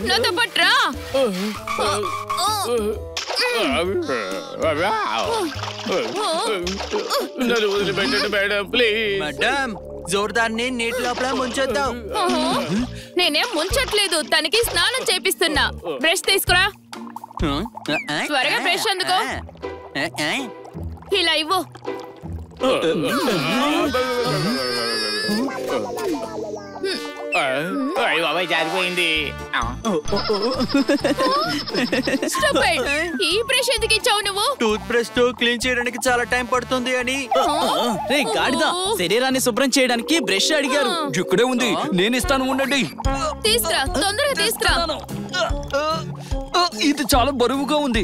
నాతో పట్రా. మేడం జోర్దార్ని నీటి లోపల ముంచేద్దాం. నేనేం ముంచట్లేదు, తనకి స్నానం చేపిస్తున్నా. బ్రష్ తీసుకురా. త్వరగా బ్రష్ అందుకో. ఇలా ఇవ్వు. జారిపోయింది. ఈ బ్రష్ ఎందుకు ఇచ్చావు నువ్వు? టూత్ బ్రష్ తో క్లీన్ చేయడానికి చాలా టైం పడుతుంది అని. రే గాడిద, శరీరాన్ని శుభ్రం చేయడానికి బ్రష్ అడిగారు. ఇక్కడే ఉంది, నేను ఇస్తాను, ఉండండి. తీసుకురా, తొందరగా తీసుకురా. ఇది చాలా బరువుగా ఉంది.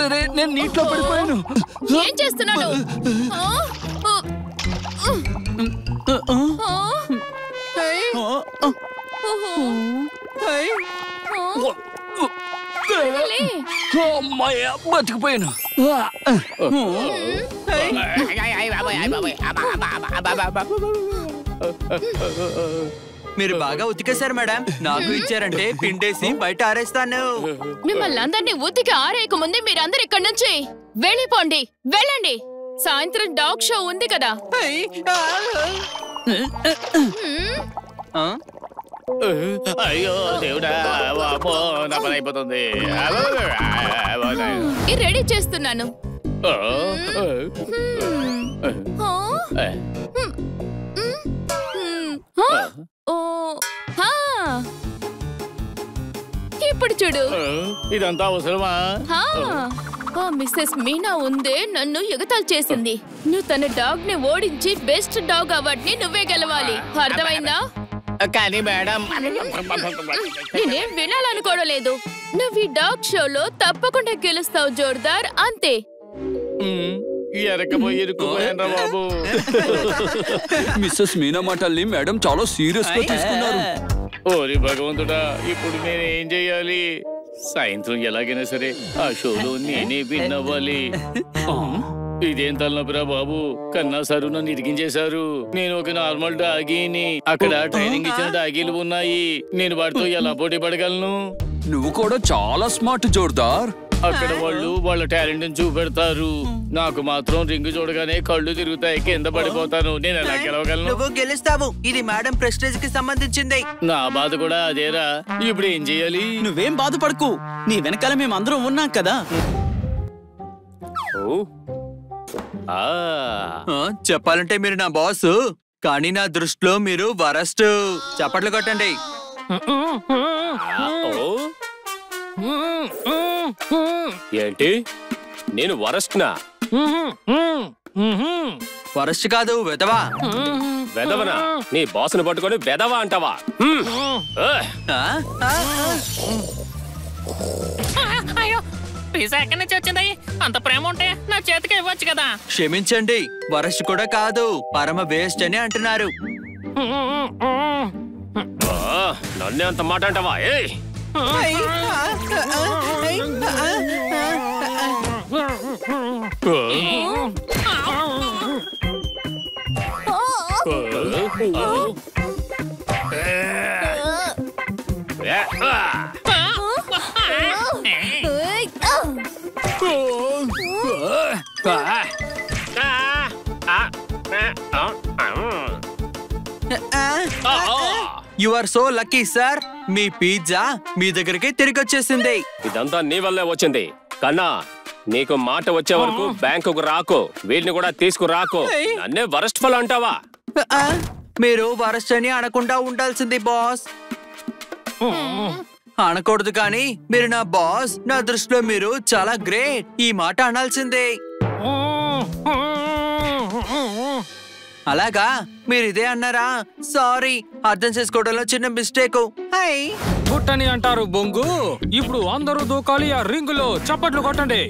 అరే నేను నీటిలో పడిపోయాను. ఏం చేస్తున్నాను? బతికిపోయాను. మీరు బాగా ఉతికేశారు మేడం. నాకు ఇచ్చారంటే పిండేసి బయట ఆరేస్తాను. మిమ్మల్ని అందరినీ ఉతికి ఆరేయక ముందే మీరందరు ఇక్కడి నుంచి వెళ్ళిపోండి. వెళ్ళండి. సాయంత్రం డాగ్ షో ఉంది కదా. అయ్యో దేవుడా, నా పని అయిపోతుంది. రెడీ చేస్తున్నాను. ఇప్పుడు చూడు. ఇదంతా అవసరమా? మిస్సెస్ మీనా ఉందే నన్ను ఎగతాళి చేసింది. నువ్వు తన డాగ్ ని ఓడించి బెస్ట్ డాగ్ అవార్డ్ ని నువ్వే గెలవాలి. అర్థమైందా? కానీ మేడం, నేనేం వినాలనుకోవడం లేదు. నువ్వు ఈ డాగ్ షోలో తప్పకుండా గెలుస్తావు జోర్దార్, అంతే. ఇరుక్కుపోయాను బాబు. మిస్సెస్ మీనా మాటల్ని మేడం చాలా సీరియస్ గా తీసుకున్నారు. ఓరి భగవంతుడా, ఇప్పుడు నేనేం చెయ్యాలి? సాయంత్రం ఎలాగైనా సరే ఆ షోలో నేనే విన్ అవ్వాలి. ఇదేం తలనొప్పిరా బాబు. కన్నా సారు నన్ను ఇరికించేశారు. నేను ఒక నార్మల్ డాగీని. అక్కడ ట్రైనింగ్ ఇచ్చిన డాగీలు ఉన్నాయి. నేను వాటితో ఎలా పోటీ పడగలను? నువ్వు కూడా చాలా స్మార్ట్ జోర్దార్. అక్కడ వాళ్ళు వాళ్ళ టాలెంట్ చూపెడతారు. నాకు మాత్రం రింగు చూడగానే కళ్ళు తిరుగుతాయి, కింద పడిపోతాను. నేను ఎలా గెలవగలను? నువ్వు గెలుస్తావు. ఇది మేడం ప్రెస్టేజ్ కి సంబంధించింది. నా బాధ కూడా అదేరా. ఇప్పుడు ఏం చెయ్యాలి? నువ్వేం బాధపడకు, నీ వెనకాల మేమందరం ఉన్నాం కదా. చెప్పాలంటే మీరు నా బాస్, కానీ నా దృష్టిలో మీరు వరస్ట్. చప్పట్లు కొట్టండి. ఏంటి, నేను వరస్ట్నా? వరస్ట్ కాదు, వెదవా. వెదవనా? నీ బాస్ను పట్టుకొని వెదవా అంటావా? పిజ్జా ఎక్కడి నుంచి వచ్చింది? అంత ప్రేమ ఉంటే నా చేతికి ఇవ్వచ్చు కదా. క్షమించండి, వరస్ట్ కూడా కాదు, పరమ వేస్ట్ అని అంటున్నారు. నన్నే అంత మాట అంటావా? You are so lucky sir. మీ పిజ్జా మీ దగ్గరికి తిరిగి వచ్చేసింది. ఇదంతా నీ వల్లే వచ్చింది. కన్నా, నీకు మాట వచ్చే వరకు బ్యాంకుకు రాకు. వీటిని కూడా తీసుకురాకు. నన్నే వరస్ట్ ఫెలో అంటావా? మీరు వరస్ట్ అని అనకుండా ఉండాల్సింది బాస్. అనకూడదు, కానీ మీరు నా బాస్. నా దృష్టిలో మీరు చాలా గ్రేట్. ఈ మాట అనాల్సిందే. అలాగా, మీరు ఇదే అన్నారా? సారీ, అర్థం చేసుకోవడంలో చిన్న మిస్టేక్. గుట్టని అంటారు బొంగు. ఇప్పుడు అందరూ దూకాలి ఆ రింగులో. చప్పట్లు కొట్టండి.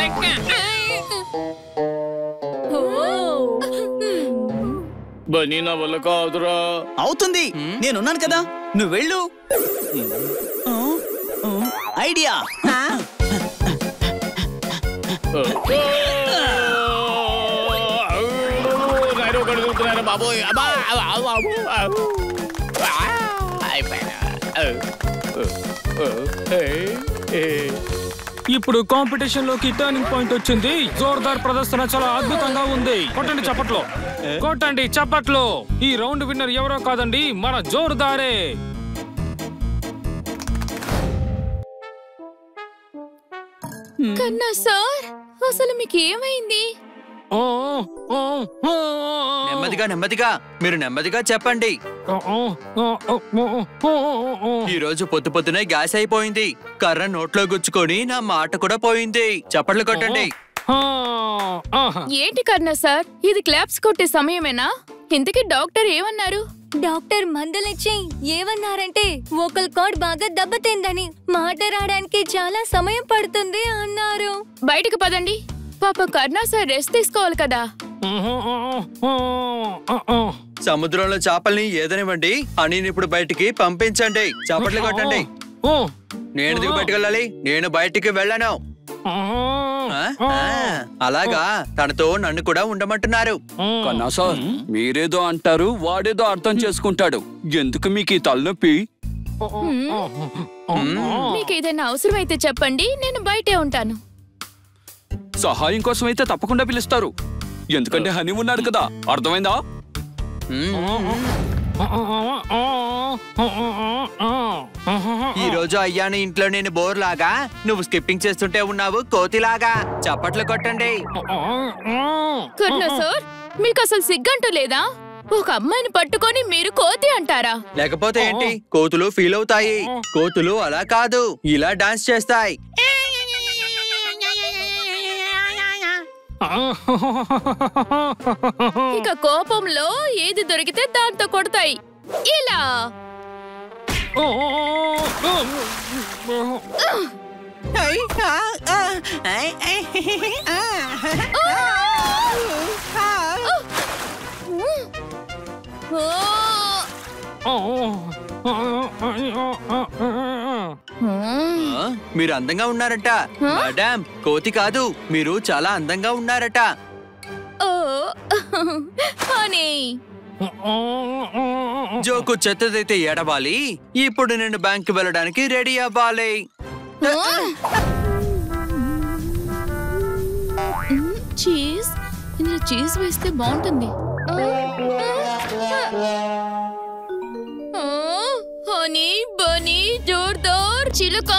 చెక్క. బన్నీ నా వల్ల కాదురా. అవుతుంది, నేనున్నాను కదా, నువ్వు వెళ్ళు. ఐడియా. బాబోయ్ ఇప్పుడు కాంపిటీషన్ లోకి టర్నింగ్ పాయింట్ వచ్చింది. జోర్దార్ ప్రదర్శన చాలా అద్భుతంగా ఉంది. కొట్టండి చప్పట్లో, కొట్టండి చప్పట్లో. ఈ రౌండ్ విన్నర్ ఎవరో కాదండి, మన జోర్దారే. కన్నా సార్, అసలు మీకు ఏమైంది? నెమ్మదిగా మీరు నెమ్మదిగా చెప్పండి. ఈ రోజు పొద్దునే గ్యాస్ అయిపోయింది. కర్ర నోట్లో గుచ్చుకొని నా మాట కూడా పోయింది. చప్పట్లు కొట్టండి. ఏంటి కన్నా సార్, ఇది క్లాప్స్ కొట్టే సమయమేనా? ఇంతకీ డాక్టర్ ఏమన్నారు? డాక్టర్ మందులిచ్చి ఏమన్నారంటే వోకల్ కార్డ్ బాగా దెబ్బతిందని, మాట రావడానికి చాలా సమయం పడుతుంది అన్నారు. బయటకు పదండి. పాప కర్ణా సార్ రెస్ట్ తీసుకోవాలి కదా. సముద్రంలో చేపల్ని ఏదనివ్వండి అని ఇప్పుడు బయటికి పంపించండి. చప్పట్లు కొట్టండి. నేను ఎందుకు బయటకు వెళ్ళాలి? నేను బయటికి వెళ్ళను. అలాగా, తనతో నన్ను కూడా ఉండమంటున్నారు. కన్నా సార్, మీరేదో అంటారు, వాడేదో అర్థం చేసుకుంటాడు. ఎందుకు మీకు ఈ తలనొప్పి? మీకు ఏదైనా అవసరం అయితే చెప్పండి, నేను బయటే ఉంటాను. సహాయం కోసం అయితే తప్పకుండా పిలుస్తారు. ఎందుకంటే హనీ ఉన్నాడు కదా, అర్థమైందా? ఈ రోజు అయ్యాను ఇంట్లో నేను బోర్ లాగా, నువ్వు స్కిప్పింగ్ చేస్తుంటే ఉన్నావు కోతిలాగా. చప్పట్లు కొట్టండి. కర్ణా సార్, మీకు అసలు సిగ్గంటూ లేదా? ఒక అమ్మాయిని పట్టుకొని మీరు కోతి అంటారా? లేకపోతే ఏంటి, కోతులు ఫీల్ అవుతాయి. కోతులు అలా కాదు, ఇలా డాన్స్ చేస్తాయి. ఇక కోపంలో ఏది దొరికితే దాంతో కొడతాయి. ఇలా మీరు అందంగా ఉన్నారట మేడం. కోతి కాదు, మీరు చాలా అందంగా ఉన్నారట. జోకు చెత్తదైతే ఏడవాలి. ఇప్పుడు నేను బ్యాంక్ వెళ్ళడానికి రెడీ అవ్వాలి. చీజ్, ఇందులో చీజ్ వేస్తే బాగుంటుంది. హనీ, బనీ, జోర్దార్, చిలుక.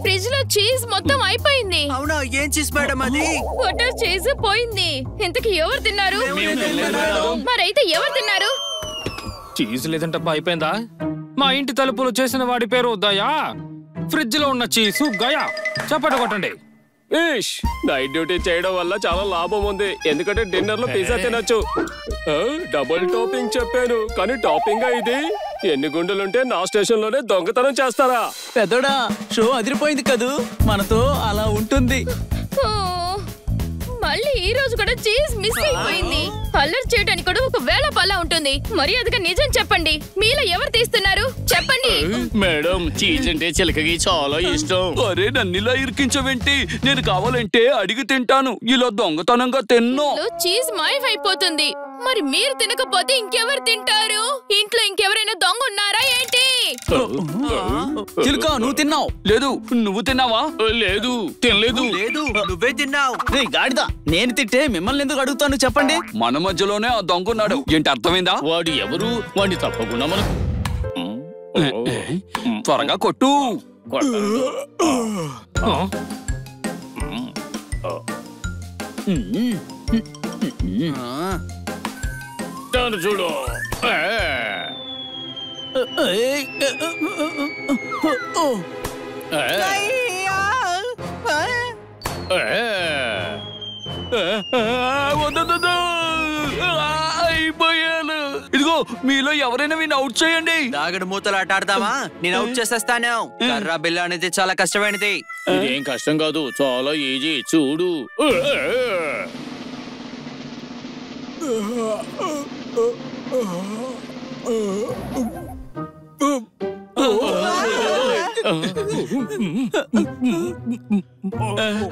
ఫ్రిడ్జ్ లో చీజ్ మొత్తం అయిపోయింది. అవునా? ఏం చీజ్ మేడం అది? బటర్ చీజ్ పోయింది. ఇంతకి ఎవరు తిన్నారు? మరైతే ఎవరు తిన్నారు? చీజ్ లేదంటే అయిపోయిందా? మా ఇంటి తలుపులు చేసిన వాడి పేరు దయా. ఫ్రిడ్జ్ లో ఉన్న చీజు గయా. చప్పట్లు కొట్టండి. నైట్ డ్యూటీ చేయడం వల్ల చాలా లాభం ఉంది. ఎందుకంటే డిన్నర్ లో పిజ్జా తినొచ్చు. డబుల్ టాపింగ్ చెప్పాను, కానీ టాపింగ్ ఇది. ఎన్ని గుండెలుంటే నా స్టేషన్ లోనే దొంగతనం చేస్తారా? పెద్దోడా, షో అదిరిపోయింది కదూ. మనతో అలా ఉంటుంది. మళ్ళీ ఈ రోజు కూడా చీజ్ మిస్ అయిపోయింది. అల్లరి చేయడానికి కూడా ఒక వేళ పల్లా ఉంటుంది. మర్యాదగా నిజం చెప్పండి, మీలో ఎవరు తీస్తున్నారు? చెప్పండి. మేడం, చీజ్ అంటే చిలకకి చాలా ఇష్టం. అరే, నన్నిలా ఇరికించవేంటి? నేను కావాలంటే అడిగి తింటాను, ఇలా దొంగతనంగా తిన్నో. చీజ్ మాయమైపోతుంది. మరి మీరు తినకపోతే ఇంకెవరు తింటారు? ఇంట్లో ఇంకెవరైనా దొంగ ఉన్నారా ఏంటి? చిలుక, నువ్వు తిన్నావు? లేదు. నువ్వు తిన్నావా? లేదు, తినలేదు. లేదు, నువ్వే తిన్నావు. రే గాడిద, నేను తింటే మిమ్మల్ని ఎందుకు అడుగుతాను చెప్పండి? మన మధ్యలోనే ఆ దొంగ ఉన్నాడు. ఏంటి అర్థమైందా? వాడు ఎవరు? వాడిని తప్పకుండా మనం త్వరగా కొట్టు. చూడు. అయిపోయాను. ఇదిగో, మీలో ఎవరైనా వీడిని అవుట్ చేయండి. దాగడు మూతలు ఆట ఆడదామా? నేను అవుట్ చేసేస్తాను. కర్రా బిల్ల అనేది చాలా కష్టమైనది. ఇదేం కష్టం కాదు, చాలా ఈజీ. చూడు.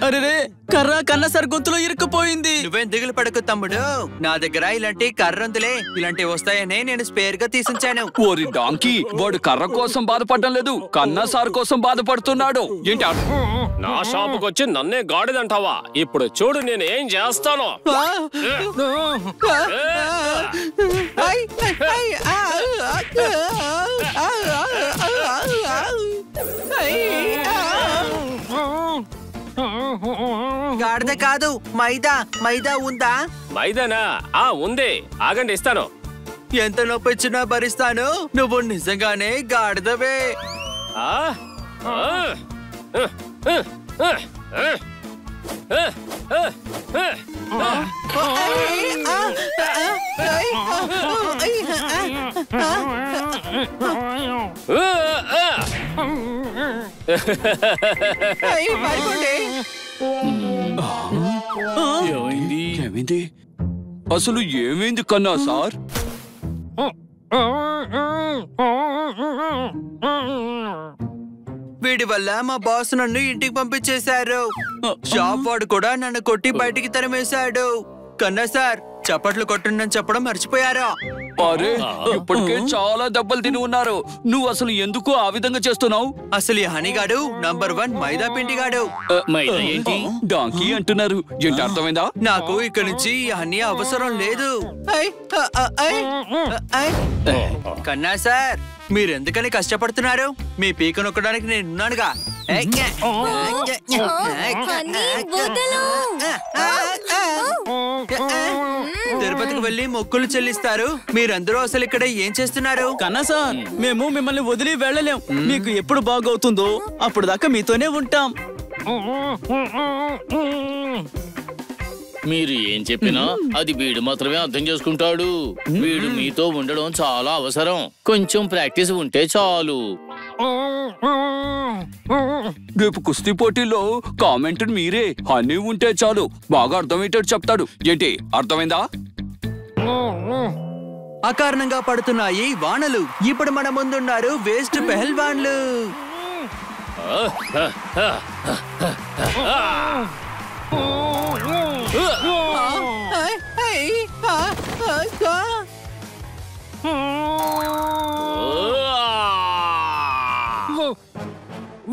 అరే కర్ర కన్నా సార్ గొంతులో ఇరుక్కుపోయింది. నువ్వేం దిగులు పడకు తమ్ముడు, నా దగ్గర ఇలాంటి కర్రందులే ఇలాంటివి వస్తాయని నేను స్పేర్ గా తీసుంచాను. ఓరి డాంకీ, వాడు కర్ర కోసం బాధపడడం లేదు, కన్నా సార్ కోసం బాధపడుతున్నాడు. ఏంటి నా షాపుకి వచ్చి నన్నే గాడిదంటావా? ఇప్పుడు చూడు నేను ఏం చేస్తాను. గాడిద కాదు, మైదా. మైదా ఉందా? మైదానా? ఉంది, ఆగండి ఇస్తాను. ఎంత నొప్పి ఇచ్చినా భరిస్తాను. నువ్వు నిజంగానే గాడిదవే. ఏమైంది? అసలు ఏమైంది కన్నా సార్? వీడి వల్ల మా బాస్ నన్ను ఇంటికి పంపించేశారు. షాప్ వాడు కూడా నన్ను కొట్టి బయటికి తరిమేశాడు. కన్నా సార్, చప్పట్లు కొట్టుండని చెప్పడం మర్చిపోయారా? అరే, ఇప్పటికే చాలా దెబ్బలు తిని ఉన్నారు. నువ్వు అసలు ఎందుకు ఆ విధంగా చేస్తున్నావు? అసలు ఈ హనీగాడు #1 మైదా పిండిగాడు. మైదా ఏంటి? డాంకీ అంటున్నారు. ఏంటి అర్థమైందా? నాకు ఇక్కడి నుంచి ఈ హనీ అవసరం లేదు. కన్నా సార్, మీరెందుకని కష్టపడుతున్నారు? మీ పీక నొక్కడానికి నేనున్నానుగా. తిరుపతికి వెళ్ళి మొక్కులు చెల్లిస్తారు. మీరందరూ అసలు ఇక్కడ ఏం చేస్తున్నారు? కన్నా సార్, మేము మిమ్మల్ని వదిలి వెళ్ళలేం. మీకు ఎప్పుడు బాగవుతుందో అప్పుడు దాకా మీతోనే ఉంటాం. మీరు ఏం చెప్పినా అది వీడు మాత్రమే అర్థం చేసుకుంటాడు. వీడు మీతో ఉండడం చాలా అవసరం. కొంచెం ప్రాక్టీస్ ఉంటే చాలు. రేపు కుస్తీ పోటీలో కామెంట్ మీరే. హనీ ఉంటే చాలు, బాగా అర్థమయ్యేటట్టు చెప్తాడు. ఏంటి అర్థమైందా? అకారణంగా పడుతున్నాయి వానలు. ఇప్పుడు మన ముందున్నారు వేస్ట్ పెహల్వాన్లు.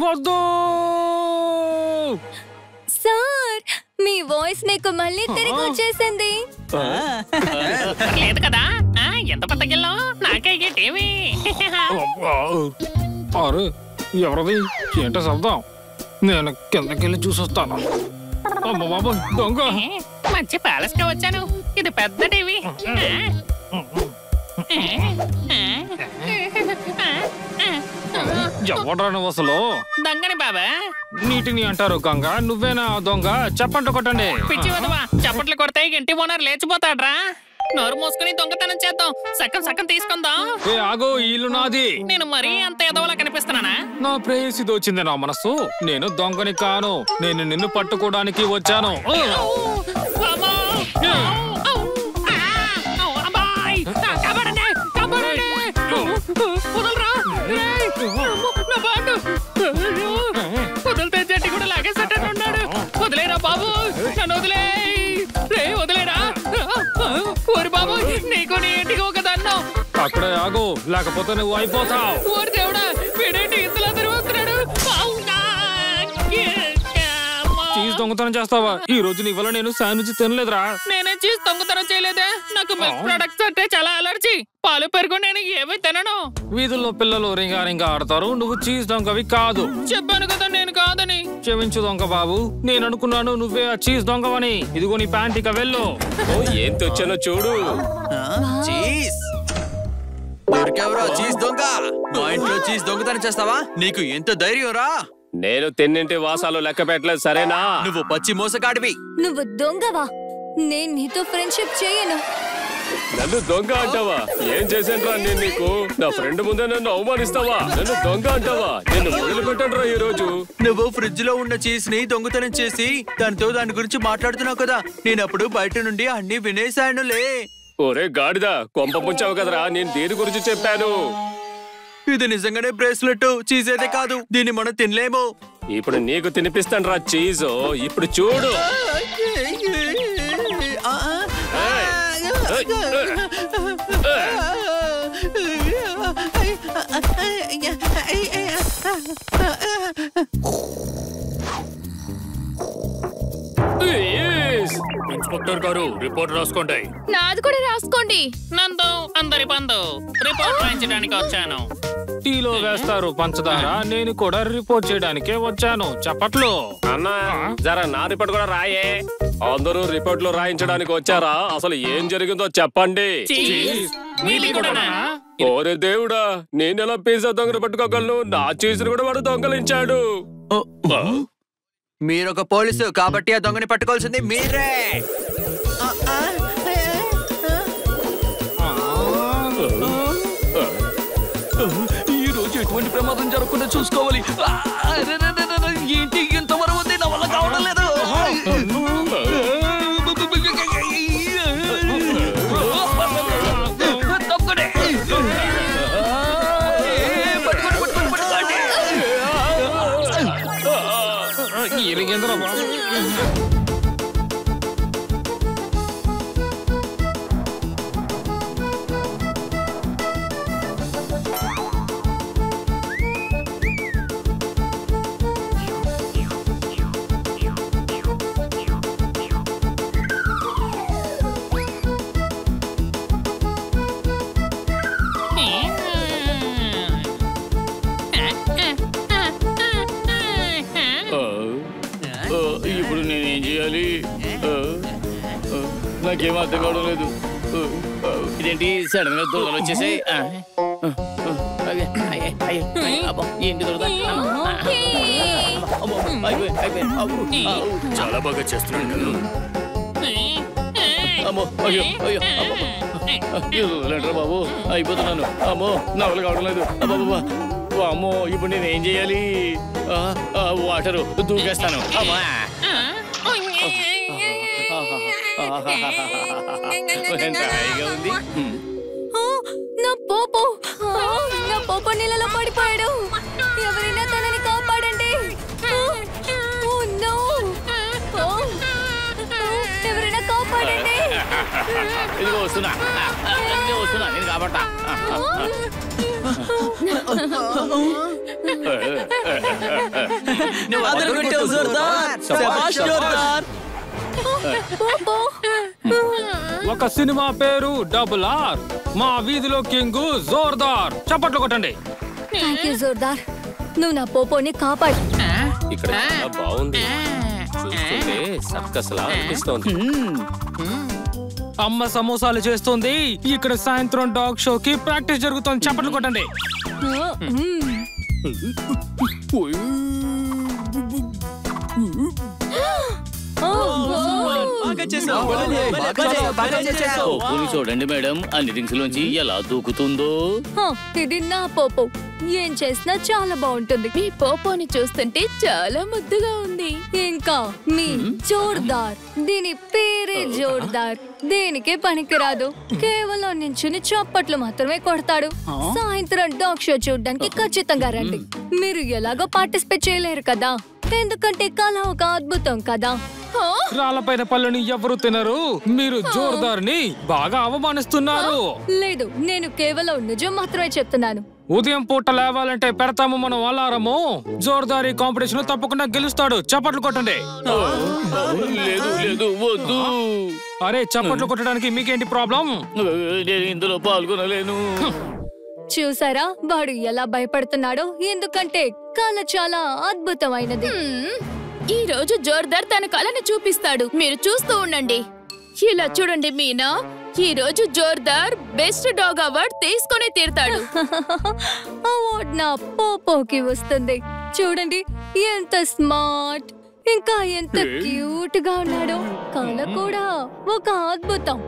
వద్దు సార్, మీ వాయిస్ నీకు మళ్ళీ తిరిగి వచ్చేసింది. లేదు కదా, ఎంత పెద్ద గిల్లం నాకే టీవీ. అరే, ఎవరది? ఏంటో శబ్దం? నేను కిందకెళ్ళి చూసొస్తాను. అమ్మ బాబు, దొంగ! మంచి ప్యాలెస్ కి వచ్చాను. ఇది పెద్ద టీవీ. ఎవడ్రా నువ్వు అసలు? దొంగని బాబా. నీటిని అంటారు గంగ, నువ్వేనా దొంగ? చెప్పండి కొట్టండి. పిచ్చి వదవా, చప్పట్లు కొడితే ఇంటి ఓనర్ లేచిపోతాడ్రా. నోరు మూసుకుని దొంగతనం చేద్దాం. సగం సగం తీసుకుందాం. ఏ ఆగో, ఇల్లు నాది. నేను మరీ అంత ఎదవలా కనిపిస్తున్నానా? నా ప్రేయసి దోచింది నా మనసు. నేను దొంగని కాను, నేను నిన్ను పట్టుకోవడానికి వచ్చాను. వదిలితే చెట్టు కూడా లాగేసట్టు ఉన్నాడు. వదిలేరా బాబు, నన్ను వదిలే. వదిలేరా ఓరి బాబు, నీకు నీ ఇంటికి ఒక దన్నం. అక్కడే ఆగు, లేకపోతే నువ్వు అయిపోతావు. ఓరి దేవుడా, వీడేంటి ఇంతలా తిరుగుతున్నాడు? చీజ్ దొంగతనం చేస్తావా? ఈ రోజు నీ వల్ల నేను శాండ్విచ్ తినలేదురా. నేనే చీజ్ దొంగతనం చేయలేదే. నాకు మిల్క్ ప్రొడక్ట్స్ అంటే చాలా అలర్జీ. పాలు పెరుగు నేను ఏమీ తినను. వీధుల్లో పిల్లలు రింగా రింగా ఆడతారు. నువ్వు చీజ్ దొంగవి కాదు. చెప్పాను కదా నేను కాదని. క్షమించు దొంగ బాబు, నేను అనుకున్నాను నువ్వే ఆ చీజ్ దొంగవని. ఇదిగో నీ ప్యాంటీక వెళ్ళు. ఏం తెచ్చానో చూడు. చీజ్ దొరికెవరో చీజ్ దొంగ. మా ఇంట్లో చీజ్ దొంగతనం చేస్తావా? నీకు ఎంత ధైర్యం రా? నేను తిన్నింటి వాసాలు లెక్క పెట్టలేదు, సరేనా? నువ్వు పచ్చి మోసగాడివి. నువ్వు దొంగవా? నేను నీతో ఫ్రెండ్షిప్ చేయను. నన్ను దొంగ అంటావా? ఏం చేశానురా నేను నీకు? నా ఫ్రెండ్ ముందే నన్ను అవమానిస్తావా? నన్ను దొంగ అంటావా? నిన్ను వదిలిపెట్టనురా ఈ రోజు. నువ్వు ఫ్రిడ్జ్ లో ఉన్న చీజ్ ని దొంగతనం చేసి దాని గురించి మాట్లాడుతున్నావు కదా. నేనప్పుడు బయట నుండి అన్ని వినేశానులే. ఒరే గాడిద, కొంప ముంచావు కదరా. నేను దేని గురించి చెప్పాను? ఇది నిజంగానే బ్రేస్లెట్, చీజ్ అయితే కాదు. దీన్ని మనం తినలేము. ఇప్పుడు నీకు తినిపిస్తానురా చీజ్. ఇప్పుడు చూడు. ఇన్స్పెక్టర్ గారు రిపోర్ట్ రాసుకోండి. నాది కూడా రాసుకోండి. నందు అందరి బంధు రిపోర్ట్ రాయించడానికి వచ్చాను. టీలో వేస్తారు పంచదార, నేను కూడా రిపోర్ట్ చేయడానికే వచ్చాను. చప్పట్లు. అన్నా జరా నా రిపోర్ట్ కూడా రాయే. అందరూ రిపోర్ట్లు రాయించడానికి వచ్చారా? అసలు ఏం జరిగిందో చెప్పండి. ఓరే దేవుడా, నేనెలా పిజ్జా దొంగలు పట్టుకోగలను? నా చీజ్ కూడా వాడు దొంగలించాడు. మీరొక పోలీసు కాబట్టి ఆ దొంగని పట్టుకోవాల్సింది మీరే. ఈ రోజు ఎటువంటి ప్రమాదం జరగకుండా చూసుకోవాలి. ఏంటి ఇంతవరకు ఉంది? నా వల్ల కావడం లేదు. ఎరిగేంద్ర బాబు. ఇప్పుడు నేనేం చేయాలి? నాకేం అర్థం కావడం లేదు. ఇదేంటి సడన్ గా దొరకలు వచ్చేసాయి? ఏంటి దొరద? చాలా బాగా చేస్తున్నాడు. అమ్మో, అయ్యో అయ్యో లేటరా బాబు, అయిపోతున్నాను. అమ్మో, నా వల్ల కావడం లేదు. అమ్మో, ఇప్పుడు నేనేం చేయాలి? వాటరు దూకేస్తాను. ఎంత హాయిగా ఉంది. నా పోపో నీళ్ళలో పడిపోయాడు. ఎవరైనా తనని కాపాడండి. ఎవరైనా కాపాడండి. ఇదిగో వస్తున్నా, నేను కాపాడతా. ఒక సినిమా పేరు డబుల్ ఆర్. మా వీధిలో కింగ్ జోర్దార్. చప్పట్లు కొట్టండి. థాంక్ యూ జోర్దార్, నువ్వు నా పోపోని కాపాడు. ఇక్కడ చాలా బాగుంది. చూస్తుంటే సర్కస్ లా అనిపిస్తోంది. అమ్మ సమోసాలు చేస్తుంది. ఇక్కడ సాయంత్రం డాగ్ షోకి ప్రాక్టీస్ జరుగుతుంది. చప్పట్లు కొట్టండి. చూడండి మేడం, అన్ని థింగ్స్ లోంచి ఎలా దూకుతుందో. ఇది నా పోపో. ఏం చేసినా చాలా బాగుంటుంది. మీ పోపోని చూస్తుంటే చాలా ముద్దుగా ఉంది. ఇంకా మీ జోర్దార్, దీని పేరే జోర్దార్. దేనికే పనికిరాదు. కేవలం నించుని చప్పట్లు మాత్రమే కొడతాడు. సాయంత్రం డాగ్ షో చూడడానికి ఖచ్చితంగా రండి. మీరు ఎలాగో పార్టిసిపేట్ చేయలేరు కదా, ఎందుకంటే కళ ఒక అద్భుతం కదా. రాళ్ళపైన పళ్ళని ఎవరు తినరు. మీరు జోర్దార్ ని బాగా అవమానిస్తున్నారు. లేదు, నేను కేవలం నిజం మాత్రమే చెప్తున్నాను. ఉదయం పూట లేవాలంటే పెడతాము మనం అలారము. జోర్దార్ ఈ కాంపిటీషన్ తప్పకుండా గెలుస్తాడు. చప్పట్లు కొట్టండి. లేదు వద్దు. అరే, చప్పట్లు కొట్టడానికి మీకేంటి ప్రాబ్లం? నేను ఇందులో పాల్గొనలేను. చూసారా వాడు ఎలా భయపడుతున్నాడో? ఎందుకంటే కళ చాలా అద్భుతమైనది. ఈ రోజు జోర్దార్ తన కళను చూపిస్తాడు. మీరు చూస్తూ ఉండండి. ఇలా చూడండి మీనా, ఈ రోజు జోర్దార్ బెస్ట్ డాగ్ అవార్డ్ తీసుకొని తీరుతాడు. అవార్డ్ నా పోపోకి వస్తుంది. చూడండి ఎంత స్మార్ట్, ఇంకా ఎంత క్యూట్ గా ఉన్నాడో. కళ కూడా ఒక అద్భుతం.